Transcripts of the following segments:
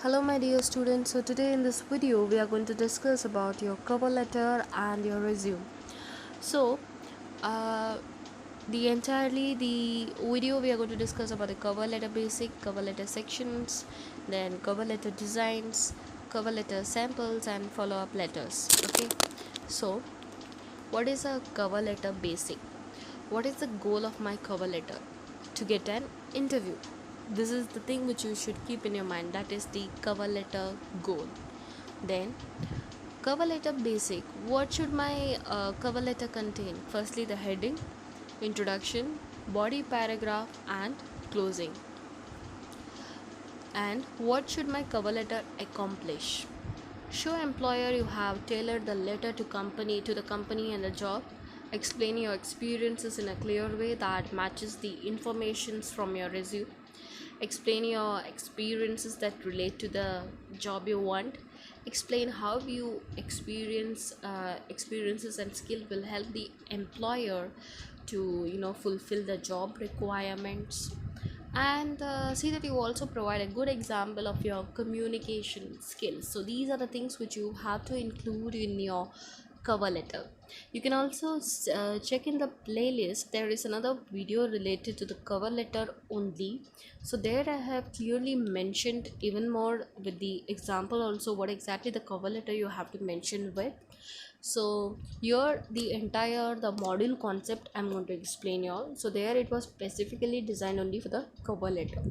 Hello my dear students, so today in this video we are going to discuss about your cover letter and your resume. So uh, the video we are going to discuss about the cover letter basic, cover letter sections, then cover letter designs, cover letter samples and follow-up letters. Okay, so what is a cover letter basic? What is the goal of my cover letter? To get an interview. This is the thing which you should keep in your mind. That is the cover letter goal. Then, cover letter basic. What should my cover letter contain? Firstly, the heading, introduction, body paragraph, and closing. And what should my cover letter accomplish? Show employer you have tailored the letter to the company and the job. Explain your experiences in a clear way that matches the informations from your resume. Explain your experiences that relate to the job you want. Explain how you experiences and skill will help the employer to fulfill the job requirements, and see that you also provide a good example of your communication skills. So these are the things which you have to include in your cover letter. You can also check in the playlist. There is another video related to the cover letter only, so there I have clearly mentioned even more with the example also what exactly the cover letter you have to mention with. So here the module concept I'm going to explain you all. So there it was specifically designed only for the cover letter.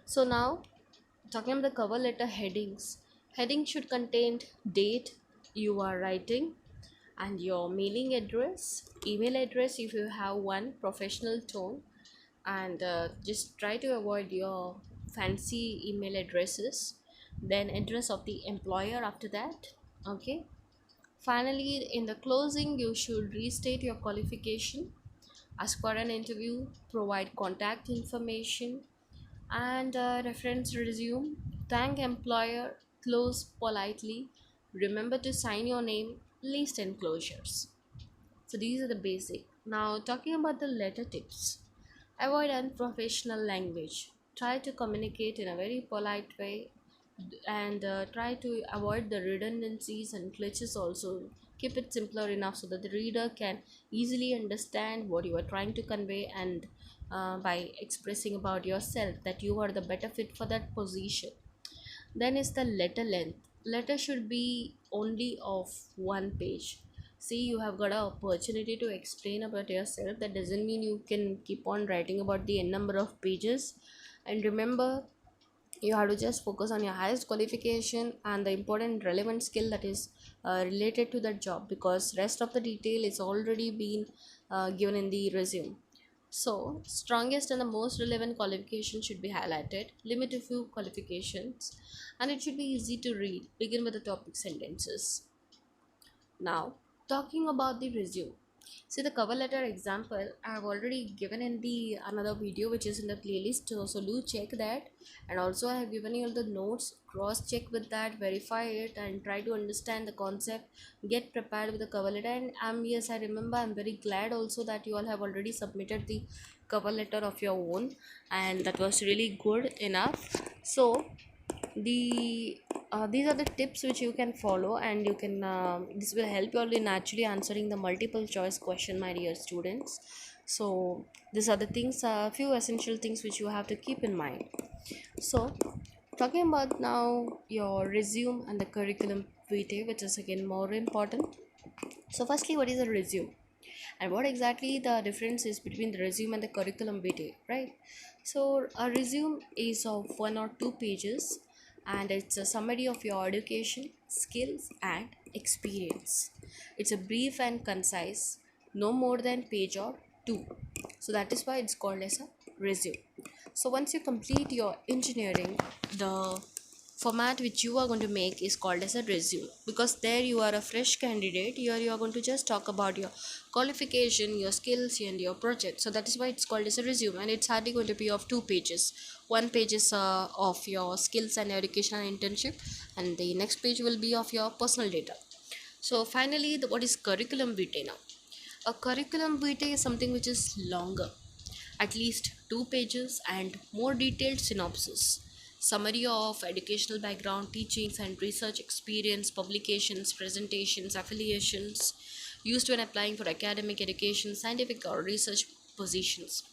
So now, talking about the cover letter headings. Heading should contain date you are writing and your mailing address, email address if you have one, professional tone, and just try to avoid your fancy email addresses. Then address of the employer after that. Okay. Finally, in the closing, you should restate your qualification, ask for an interview, provide contact information, and reference resume. Thank employer, close politely. Remember to sign your name, list enclosures. So these are the basic. Now talking about the letter tips. Avoid unprofessional language. Try to communicate in a very polite way, and try to avoid the redundancies and glitches also. Keep it simpler enough so that the reader can easily understand what you are trying to convey, and by expressing about yourself that you are the better fit for that position. Then is the letter length. Letter should be only of one page. See, you have got an opportunity to explain about yourself. That doesn't mean you can keep on writing about the n number of pages. And remember, you have to just focus on your highest qualification and the important relevant skill that is related to that job, because rest of the detail is already been given in the resume. So strongest and the most relevant qualification should be highlighted. Limit to few qualifications, and it should be easy to read. Begin with the topic sentences. Now, talking about the resume. See, the cover letter example I have already given in the another video which is in the playlist. So do check that, and also I have given you all the notes. Cross check with that, verify it, and try to understand the concept. Get prepared with the cover letter. And yes, I remember, I'm very glad also that you all have already submitted the cover letter of your own, and that was really good enough. So these are the tips which you can follow, and you can this will help you all in actually answering the multiple choice question, my dear students. So these are the things, few essential things which you have to keep in mind. So talking about now your resume and the curriculum vitae, which is again more important. So firstly, what is a resume and what exactly the difference is between the resume and the curriculum vitae, right? So a resume is of 1 or 2 pages, and it's a summary of your education, skills and experience. It's a brief and concise, no more than page or two. So that is why it's called as a resume. So once you complete your engineering, the format which you are going to make is called as a resume, because there you are a fresh candidate. Here you are going to just talk about your qualification, your skills and your project. So that is why it's called as a resume, and it's hardly going to be of 2 pages. One page is of your skills and education and internship, and the next page will be of your personal data. So finally, what is curriculum vitae now? A curriculum vitae is something which is longer, at least 2 pages, and more detailed synopsis. summary of educational background, teachings and research experience, publications, presentations, affiliations used when applying for academic, education, scientific or research positions.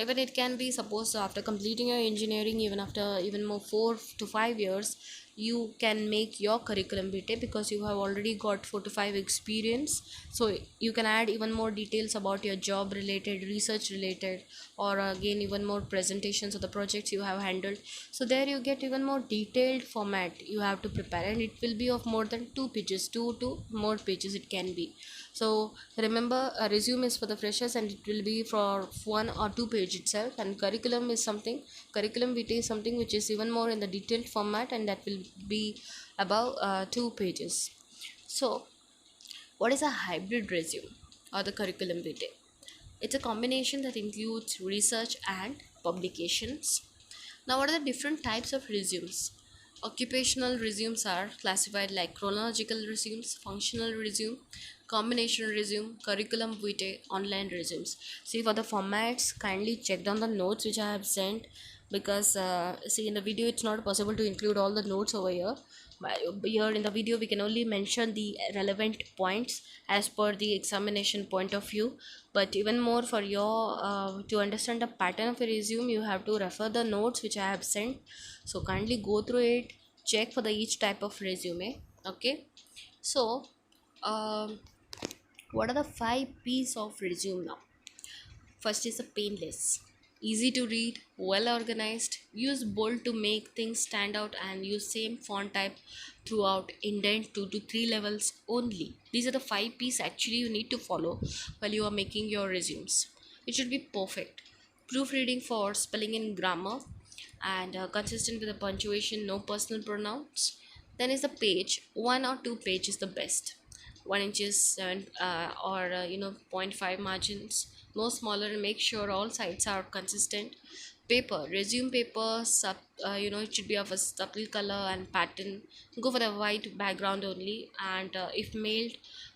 Even it can be, suppose after completing your engineering, even after even more 4 to 5 years, you can make your curriculum vitae because you have already got 4 to 5 experience. So you can add even more details about your job related, research related, or again even more presentations of the projects you have handled. So there you get even more detailed format you have to prepare, and it will be of more than 2 pages, 2 to more pages it can be. So remember, a resume is for the freshers and it will be for 1 or 2 page itself, and curriculum vitae is something which is even more in the detailed format, and that will be above 2 pages. So what is a hybrid resume or the curriculum vitae? It's a combination that includes research and publications. Now, what are the different types of resumes? Occupational resumes are classified like chronological resumes, functional resume, combination resume, curriculum vitae, online resumes. See, for the formats, kindly check down the notes which I have sent, because see, in the video it's not possible to include all the notes over here. But here in the video we can only mention the relevant points as per the examination point of view. But even more, for your to understand the pattern of a resume, you have to refer the notes which I have sent. So kindly go through it, check for the each type of resume. Okay. So what are the 5 P's of resume now? First is a painless, easy to read, well organized, use bold to make things stand out, and use same font type throughout, indent 2 to 3 levels only. These are the 5 P's actually you need to follow while you are making your resumes. It should be perfect. Proofreading for spelling and grammar, and consistent with the punctuation, no personal pronouns. Then is the page, 1 or 2 page is the best. 1 inches and or point 0.5 margins, no smaller. Make sure all sides are consistent. Paper, resume paper, it should be of a subtle color and pattern. Go for the white background only, and if mailed,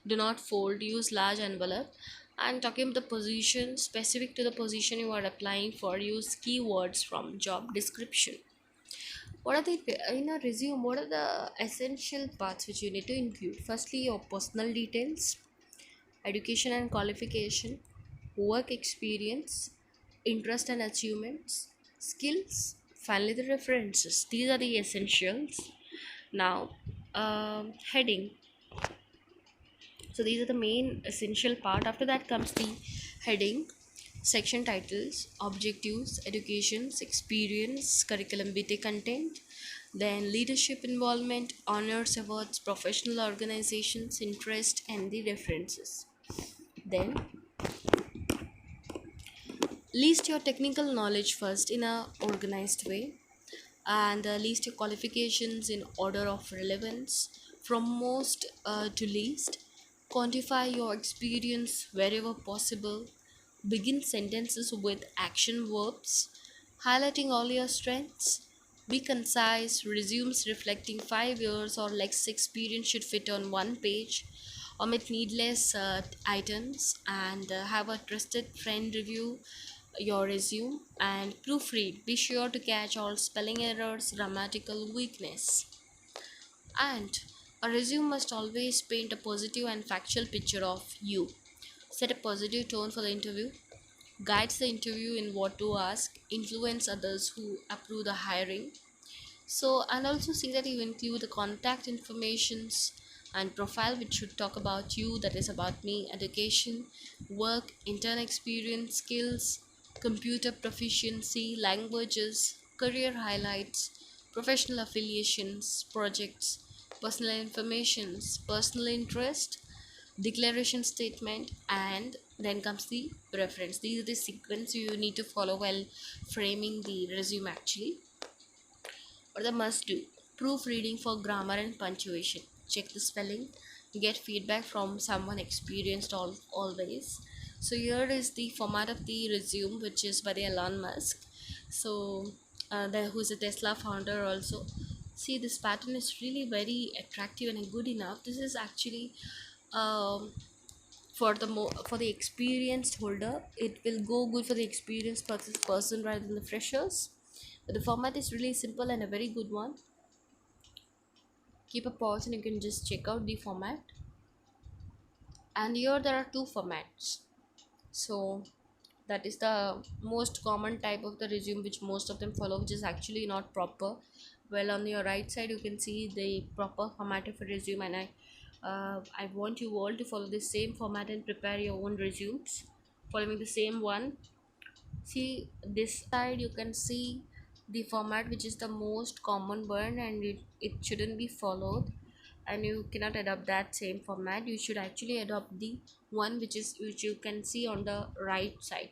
do not fold, use large envelope. And talking about the position, specific to the position you are applying for, use keywords from job description. What are the, in a resume, what are the essential parts which you need to include? Firstly, your personal details, education and qualification, work experience, interest and achievements, skills, finally the references. These are the essentials. Now, heading. So these are the main essential part. After that comes the heading, section titles, objectives, educations, experience, curriculum vitae content, then leadership involvement, honors, awards, professional organizations, interest, and the references. Then list your technical knowledge first in a organized way, and list your qualifications in order of relevance from most to least. Quantify your experience wherever possible. Begin sentences with action verbs, highlighting all your strengths. Be concise. Resumes reflecting 5 years or less experience should fit on 1 page. Omit needless items, and have a trusted friend review your resume and proofread. Be sure to catch all spelling errors, grammatical weakness. And a resume must always paint a positive and factual picture of you. Set a positive tone for the interview, guides the interview in what to ask, influence others who approve the hiring. So, and also see that you include the contact informations and profile which should talk about you, that is about me, education, work, intern experience, skills, computer proficiency, languages, career highlights, professional affiliations, projects, personal informations, personal interest, declaration statement, and then comes the reference. These are the sequence you need to follow while framing the resume actually. Or the must do, proofreading for grammar and punctuation, check the spelling, get feedback from someone experienced always. So here is the format of the resume, which is by the Elon Musk. So who is a Tesla founder also. See, this pattern is really very attractive and good enough. This is actually um, for the experienced holder. It will go good for the experienced person rather than the freshers. The format is really simple and a very good one. Keep a pause and you can just check out the format. And here there are two formats. So that is the most common type of the resume which most of them follow, which is actually not proper. Well, on your right side you can see the proper format of a resume, and I want you all to follow the same format and prepare your own resumes following the same one. See this side you can see the format which is the most common one, and it shouldn't be followed, and you cannot adopt that same format. You should actually adopt the one which you can see on the right side.